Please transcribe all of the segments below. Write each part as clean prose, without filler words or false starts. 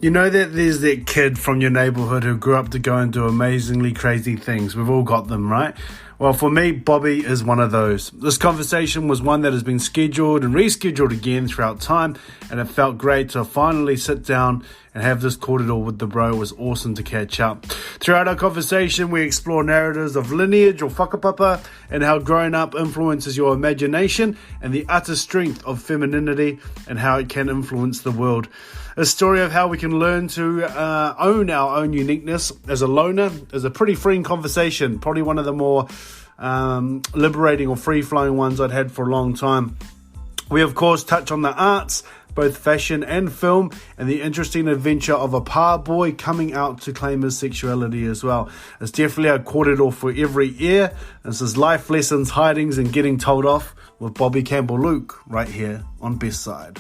You know that there's that kid from your neighbourhood who grew up to go and do amazingly crazy things. We've all got them, right? Well, for me, Bobby is one of those. This conversation was one that has been scheduled and rescheduled again throughout time, and it felt great to finally sit down and have this kōrero with the bro. It was awesome to catch up. Throughout our conversation, we explore narratives of lineage or whakapapa and how growing up influences your imagination and the utter strength of femininity and how it can influence the world. A story of how we can learn to own our own uniqueness as a loner is a pretty freeing conversation, probably one of the more liberating or free-flowing ones I'd had for a long time. We, of course, touch on the arts, both fashion and film, and the interesting adventure of a pa boy coming out to claim his sexuality as well. It's definitely a kōrero for every ear. This is life lessons, hidings, and getting told off with Bobby Campbell-Luke right here on Best Side.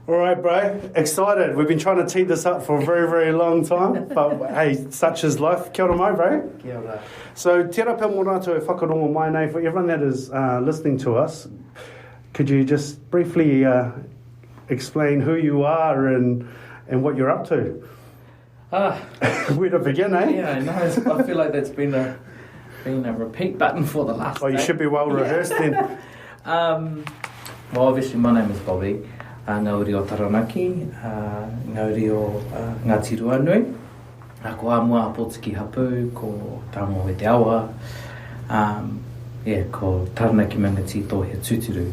All right, bro. Excited. We've been trying to tee this up for a very, very long time. But, hey, such is life. Kia ora mai, bro. Kia ora. So, tērā pā mō rātou e whakarongo mai nei for everyone that is listening to us. Could you just briefly explain who you are and what you're up to? Where to begin, eh? Yeah, no, I feel like that's been a repeat button for the last Oh, you should be well rehearsed then. Well, obviously, my name is Bobby. Ngauri o Taranaki, ngauri o Ngāti Ruanui. Ko āmua apotiki hapu, ko tāmo e te awa. Ko Taranaki Mangati Tōhea Tūturu.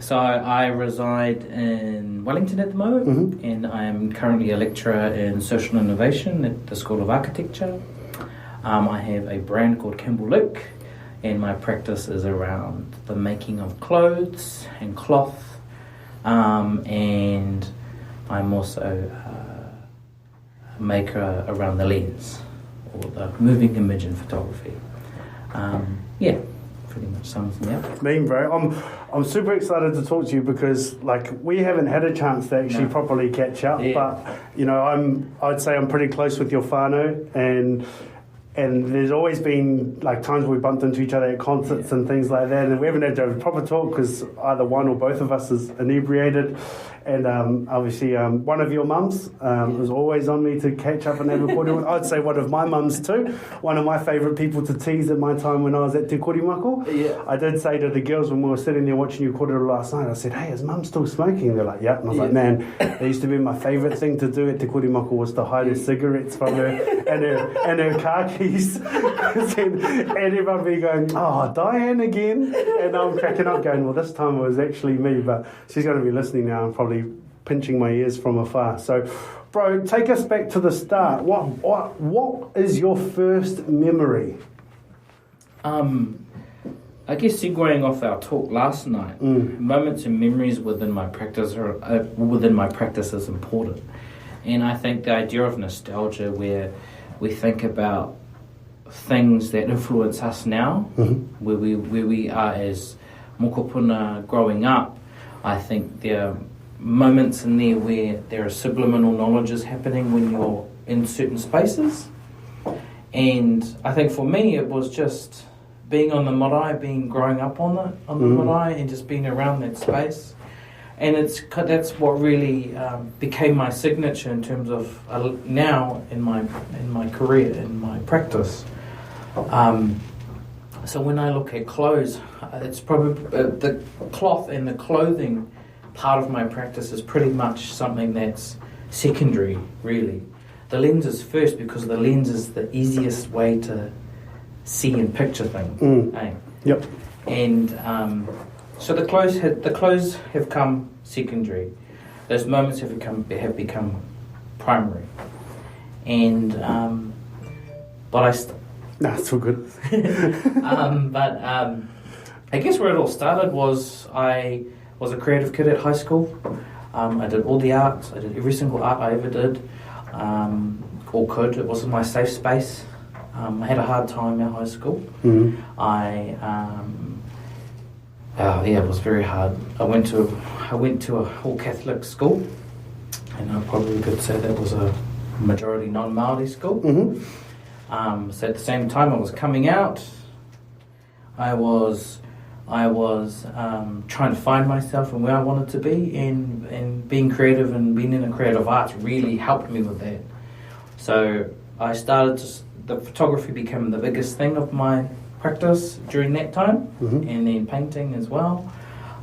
So I reside in Wellington at the moment, and I am currently a lecturer in social innovation at the School of Architecture. I have a brand called Campbell-Luke, and my practice is around the making of clothes and cloth. And I'm also a maker around the lens, or the moving image in photography. Pretty much sums me up. Mean, bro. I'm super excited to talk to you because, like, we haven't had a chance to actually properly catch up. Yeah. But you know, I'd say I'm pretty close with your whānau, and there's always been like times we bumped into each other at concerts and things like that, and we haven't had a proper talk because either one or both of us is inebriated. And obviously one of your mums was always on me to catch up and have a kōrero. I'd say one of my mums too. One of my favourite people to tease at my time when I was at Te Korimako. Yeah. I did say to the girls when we were sitting there watching you kōrero last night, I said, hey, is mum still smoking? They're like, yeah. And I was like, man, it used to be my favourite thing to do at Te Korimako was to hide her cigarettes from her and her car keys. and everyone be going, oh, Diane again. And I'm cracking up going, well, this time it was actually me. But she's going to be listening now and probably pinching my ears from afar. So, bro, take us back to the start. What is your first memory? I guess segueing off our talk last night, moments and memories within my practice is important. And I think the idea of nostalgia, where we think about things that influence us now, where we are as mokopuna growing up, I think there are moments in there where there are subliminal knowledges happening when you're in certain spaces. And I think for me it was just being on the marae, growing up on the marae and just being around that space. And that's what really became my signature in terms of now in my career, in my practice. So when I look at clothes, it's probably the cloth and the clothing part of my practice is pretty much something that's secondary, really. The lens is first because the lens is the easiest way to see and picture things. Yep. And so the clothes have come secondary. Those moments have become primary. And it's all good. But I guess where it all started was I was a creative kid at high school. I did all the arts. I did every single art I ever did, or could. It wasn't my safe space. I had a hard time at high school. It was very hard. I went to a all Catholic school, and I probably could say that was a majority non-Māori school. So at the same time I was coming out, I was I was trying to find myself and where I wanted to be, and being creative and being in the creative arts really helped me with that. So I started the photography became the biggest thing of my practice during that time, and then painting as well.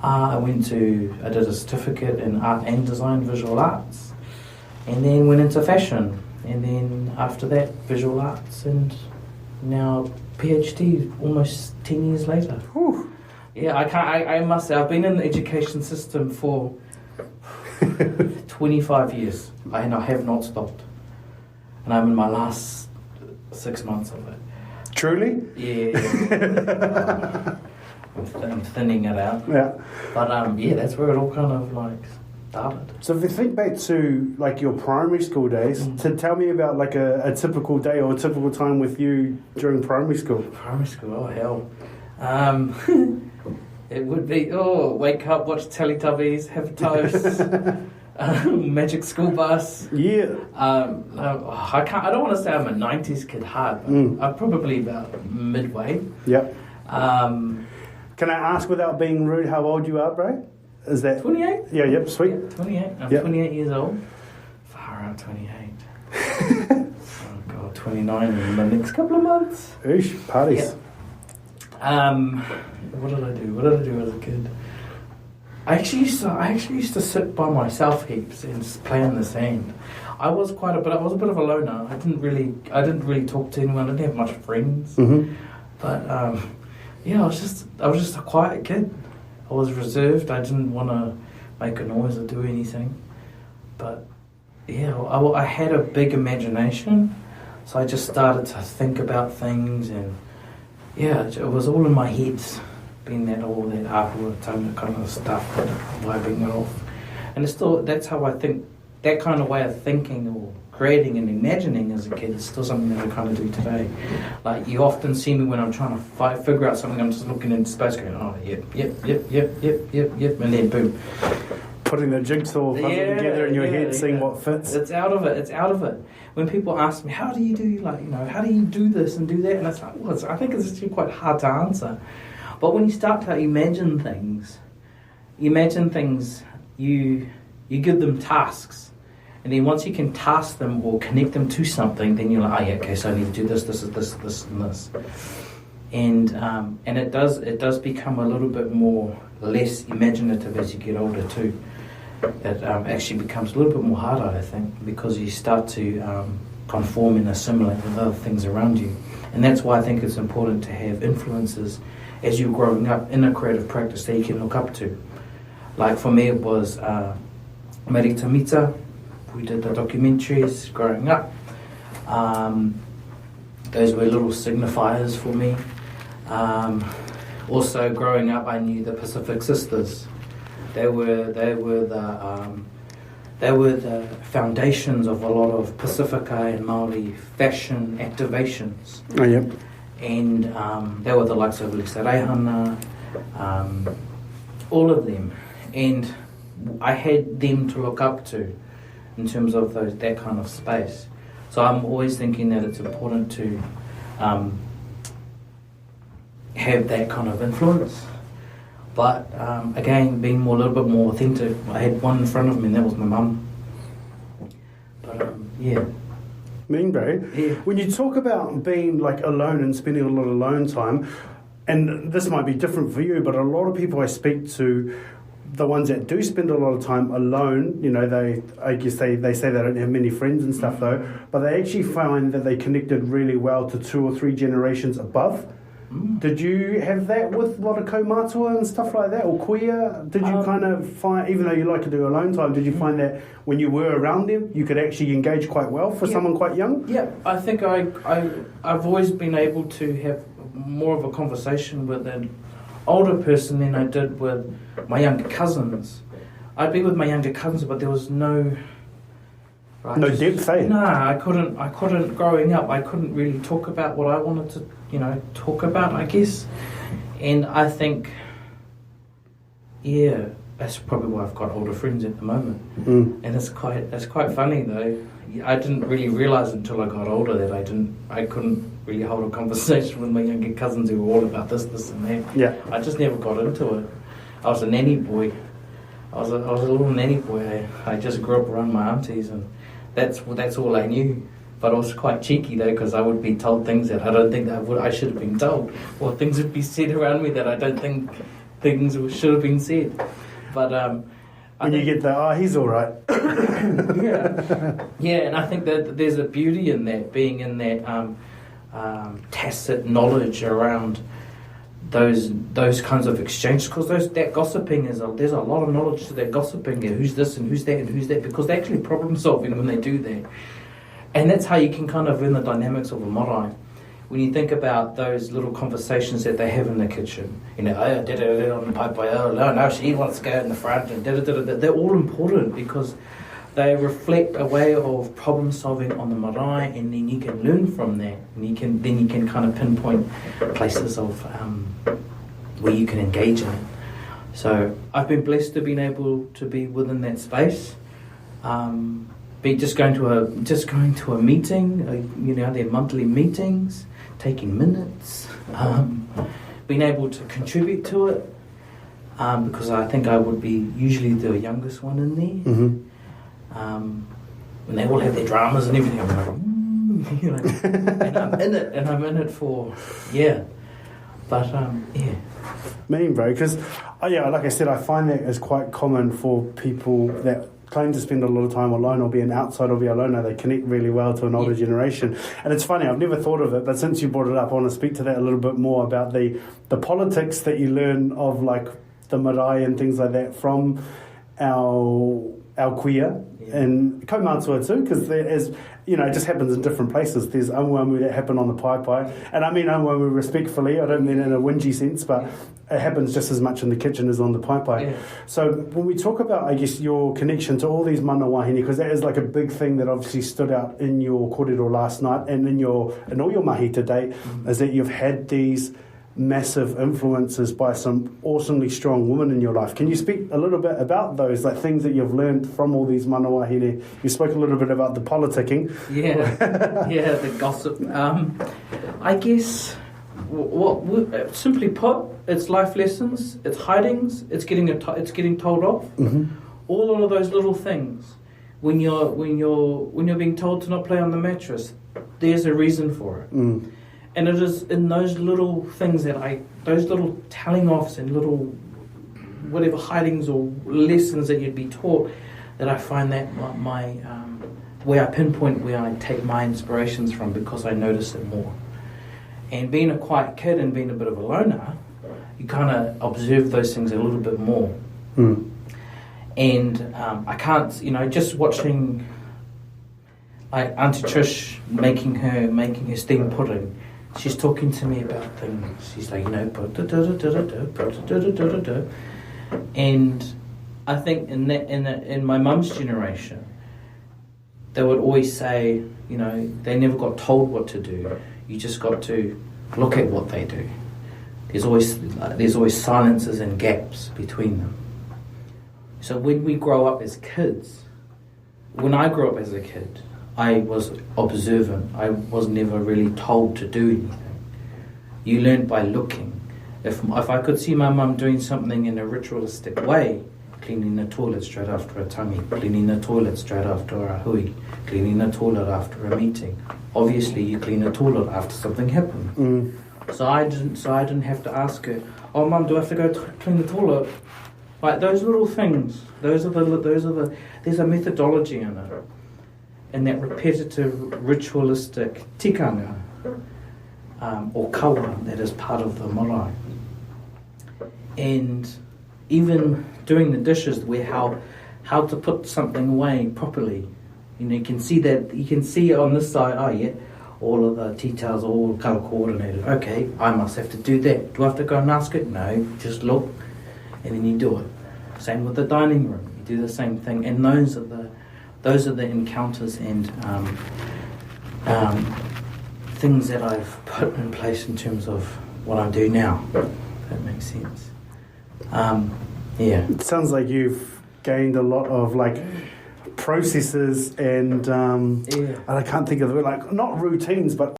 I did a certificate in art and design, visual arts, and then went into fashion, and then after that visual arts, and now PhD almost 10 years later. Whew. Yeah, I must say I've been in the education system for 25 years, and I have not stopped, and I'm in my last 6 months of it. Truly? Yeah. I'm thinning it out. Yeah. But that's where it all kind of like started. So if you think back to like your primary school days, to tell me about like a typical day or a typical time with you during primary school. Primary school, oh hell. It would be, wake up, watch Teletubbies, have toast, magic school bus. Yeah. I don't want to say I'm a 90s kid hard, but I'm probably about midway. Yep. Can I ask, without being rude, how old you are, bro? Is that 28? Yeah, yep, sweet. Yeah, 28. I'm 28 years old. Far out, 28. Oh god, 29 in the next couple of months. Oosh, parties. Yep. What did I do as a kid? I actually used to sit by myself heaps and just play in the sand. I was a bit of a loner. I didn't really talk to anyone. I didn't have much friends. But I was just a quiet kid. I was reserved. I didn't want to make a noise or do anything. But yeah, I had a big imagination, so I just started to think about things, and yeah, it was all in my head, being that all that artwork kind of stuff, but wiping it off. And it's still, that's how I think, that kind of way of thinking or creating and imagining as a kid is still something that I kind of do today. Like, you often see me when I'm trying to figure out something, I'm just looking into space going, oh, yep, and then boom. Putting the jigsaw puzzle together in your head, seeing what fits. It's out of it. When people ask me, how do you do this and do that? And it's like, well, I think it's actually quite hard to answer. But when you start to imagine things, you give them tasks. And then once you can task them or connect them to something, then you're like, oh yeah, okay, so I need to do this, and this. And it does become a little bit less imaginative as you get older too. It actually becomes a little bit more harder, I think, because you start to conform and assimilate with other things around you. And that's why I think it's important to have influences as you're growing up in a creative practice that you can look up to. Like for me, it was Marita Mita. We did the documentaries growing up. Those were little signifiers for me. Also, growing up, I knew the Pacific Sisters. They were the foundations of a lot of Pacifica and Maori fashion activations. Oh, yep. And they were the likes of Lisa Reihana, all of them. And I had them to look up to in terms of that kind of space. So I'm always thinking that it's important to have that kind of influence. But again, being a little bit more authentic. I had one in front of me, and that was my mum. But yeah. Mean, bro. Yeah. When you talk about being like alone and spending a lot of alone time, and this might be different for you, but a lot of people I speak to, the ones that do spend a lot of time alone, they say they don't have many friends and stuff though, but they actually find that they connected really well to 2 or 3 generations above. Did you have that with a lot of kaumatua and stuff like that, or kuia? Did you kind of find, even though you like to do alone time, did you find that when you were around them, you could actually engage quite well for someone quite young? Yeah, I think I've always been able to have more of a conversation with an older person than I did with my younger cousins. I'd be with my younger cousins, but there was no... No depth, eh? Nah, I couldn't, growing up, I couldn't really talk about what I wanted to, talk about, I guess. And I think, that's probably why I've got older friends at the moment. And it's quite funny though. I didn't really realise until I got older that I couldn't really hold a conversation with my younger cousins who were all about this, and that. Yeah. I just never got into it. I was a nanny boy. I was a little nanny boy. I just grew up around my aunties, and that's all I knew. But I was quite cheeky though, because I would be told things that I don't think I should have been told, or things would be said around me that I don't think things should have been said. But when you get that, he's all right. yeah, and I think that there's a beauty in that, being in that tacit knowledge around those kinds of exchanges, because that gossiping there's a lot of knowledge to that gossiping. Yeah, who's this and who's that and who's that, because they're actually problem solving when they do that, and that's how you can kind of learn the dynamics of a marae. When you think about those little conversations that they have in the kitchen, oh, did it on the pipe, oh no, she wants to go in the front, and they're all important because they reflect a way of problem solving on the marae, and then you can learn from that, and you can kind of pinpoint places of where you can engage in it. So I've been blessed to be able to be within that space. Just going to a meeting, their monthly meetings, taking minutes, being able to contribute to it, because I think I would be usually the youngest one in there. Mm-hmm. When they all have their dramas and everything, I'm like, and I'm in it for, but Mean, bro, because like I said, I find that is quite common for people that claim to spend a lot of time alone or be an outsider or be a loner. They connect really well to an older generation. And it's funny, I've never thought of it, but since you brought it up, I want to speak to that a little bit more about the politics that you learn of, like, the marae and things like that from our queer and kaumatua too, because there is, it just happens in different places. There's auamu that happen on the pai, and I mean auamu respectfully, I don't mean in a whingy sense, but it happens just as much in the kitchen as on the pai. Yeah. So when we talk about, I guess, your connection to all these mana wahine, because that is like a big thing that obviously stood out in your kōrero last night and in all your mahi today, is that you've had these massive influences by some awesomely strong women in your life. Can you speak a little bit about those, like things that you've learned from all these mana wahine? You spoke a little bit about the politicking. Yeah, the gossip. I guess, what simply put, it's life lessons, it's hidings, it's getting told off. Mm-hmm. All of those little things. When you're being told to not play on the mattress, there's a reason for it. Mm. And it is in those little things those little telling offs and little whatever hidings or lessons that you'd be taught, that I find that my where I pinpoint where I take my inspirations from, because I notice it more. And being a quiet kid and being a bit of a loner, you kind of observe those things a little bit more. Mm. And I can't, just watching like Auntie Trish making her steamed pudding. She's talking to me about things. She's like, and I think in my mum's generation, they would always say, they never got told what to do. You just got to look at what they do. There's always silences and gaps between them. So when we grow up as kids, when I grew up as a kid, I was observant. I was never really told to do anything. You learned by looking. If I could see my mum doing something in a ritualistic way, cleaning the toilet straight after a tangi, cleaning the toilet straight after a hui, cleaning the toilet after a meeting. Obviously, you clean a toilet after something happened. Mm. So I didn't have to ask her, "Oh, Mum, do I have to go clean the toilet?" Like those little things. There's a methodology in it. And that repetitive, ritualistic tikanga, or kawa, that is part of the marae. And even doing the dishes, where how to put something away properly. You can see on this side, all of the details are all colour coordinated. Okay, I must have to do that. Do I have to go and ask it? No, just look, and then you do it. Same with the dining room. You do the same thing, and those are the encounters and things that I've put in place in terms of what I'm doing now. If that makes sense. It sounds like you've gained a lot of processes and I can't think of the word, like not routines, but